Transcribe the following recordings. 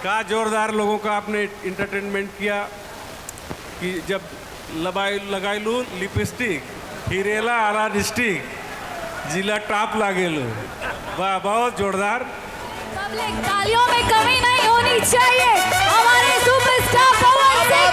का जोरदार लोगों का आपने इंटरटेनमेंट किया कि जब लगाई लू लिपस्टिक हिरेला आला डिस्ट्रिक्ट जिला टॉप लागेलू। वाह, बहुत जोरदार। पब्लिक तालियों में कमी नहीं होनी चाहिए। हमारे सुपरस्टार पवन सिंह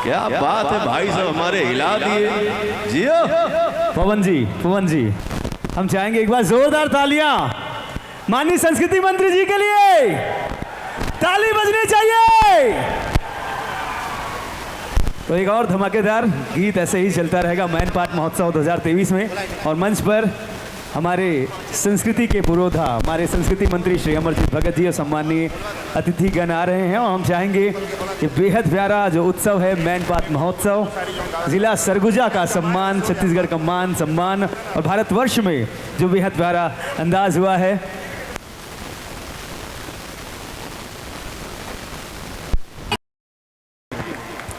क्या बात है भाई साहब, हमारे हिला दिए। जियो पवन जी हम चाहेंगे एक बार जोरदार तालियां माननीय संस्कृति मंत्री जी के लिए। ताली बजनी चाहिए। तो एक और धमाकेदार गीत ऐसे ही चलता रहेगा मैन पार्ट महोत्सव 2023 में। और मंच पर हमारे संस्कृति के पुरोधा हमारे संस्कृति मंत्री श्री अमरजीत भगत जी और सम्माननीय अतिथिगण आ रहे हैं। और हम चाहेंगे कि बेहद प्यारा जो उत्सव है मैन पाट महोत्सव, जिला सरगुजा का सम्मान, छत्तीसगढ़ का मान सम्मान और भारतवर्ष में जो बेहद प्यारा अंदाज हुआ है।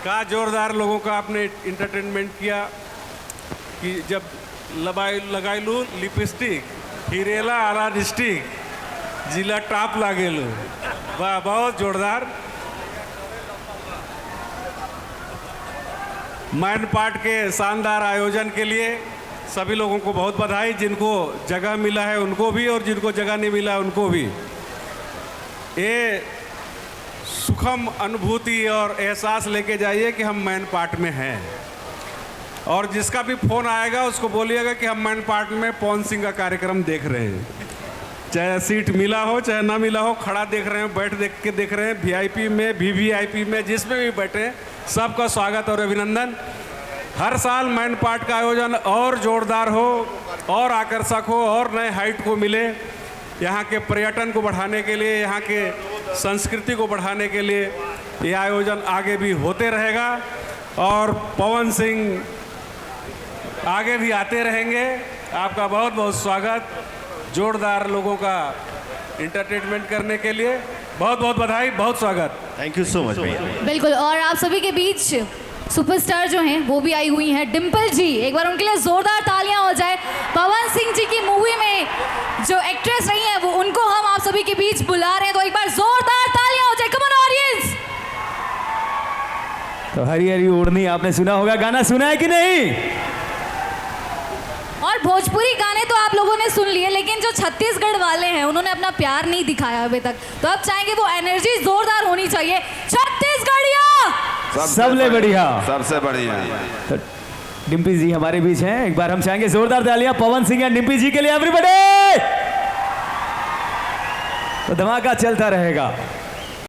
का जोरदार लोगों का आपने इंटरटेनमेंट किया कि जब लगाई लू लिपस्टिक हिरेला आला डिस्ट्रिक्ट जिला टॉप लागेलू। वाह, बहुत जोरदार। मैन पार्ट के शानदार आयोजन के लिए सभी लोगों को बहुत बधाई। जिनको जगह मिला है उनको भी और जिनको जगह नहीं मिला उनको भी। ये सुखम अनुभूति और एहसास लेके जाइए कि हम मैन पार्ट में हैं। और जिसका भी फोन आएगा उसको बोलिएगा कि हम मैन पार्ट में पवन सिंह का कार्यक्रम देख रहे हैं। चाहे सीट मिला हो चाहे ना मिला हो, खड़ा देख रहे हैं, देख रहे हैं, वीआईपी में वीवीआईपी में जिसमें भी बैठे, सबका स्वागत और अभिनंदन। हर साल मैन पार्ट का आयोजन और जोरदार हो और आकर्षक हो और नए हाइट को मिले। यहाँ के पर्यटन को बढ़ाने के लिए, यहाँ के संस्कृति को बढ़ाने के लिए ये आयोजन आगे भी होते रहेगा। और पवन सिंह आगे भी आते रहेंगे। आपका बहुत बहुत स्वागत। जोरदार लोगों का इंटरटेनमेंट करने के लिए बहुत बहुत बधाई, बहुत स्वागत। थैंक यू सो मच भैया। बिल्कुल। और आप सभी के बीच सुपरस्टार जो हैं वो भी आई हुई हैं, डिम्पल जी। एक बार उनके लिए जोरदार तालियां हो जाए। पवन सिंह जी की मूवी में जो एक्ट्रेस रही हैं वो उनको हम आप सभी के बीच बुला रहे हैं, तो एक बार जोरदार तालियां हो जाए। Come on audience. तो हरी हरी ओढ़नी आपने सुना होगा, गाना सुना है कि नहीं? और भोजपुरी गाने तो आप लोगों ने सुन लिए, लेकिन जो छत्तीसगढ़ वाले हैं उन्होंने अपना प्यार नहीं दिखाया अभी तक। तो अब चाहेंगे वो एनर्जी जोरदार होनी चाहिए। छत्तीसगढ़िया सबले बढ़िया, सबसे बढ़िया। तो डिम्पी जी हमारे बीच हैं। एक बार हम चाहेंगे जोरदार तालियां पवन सिंह या डिम्पी जी के लिए। एवरीबॉडी, तो धमाका चलता रहेगा।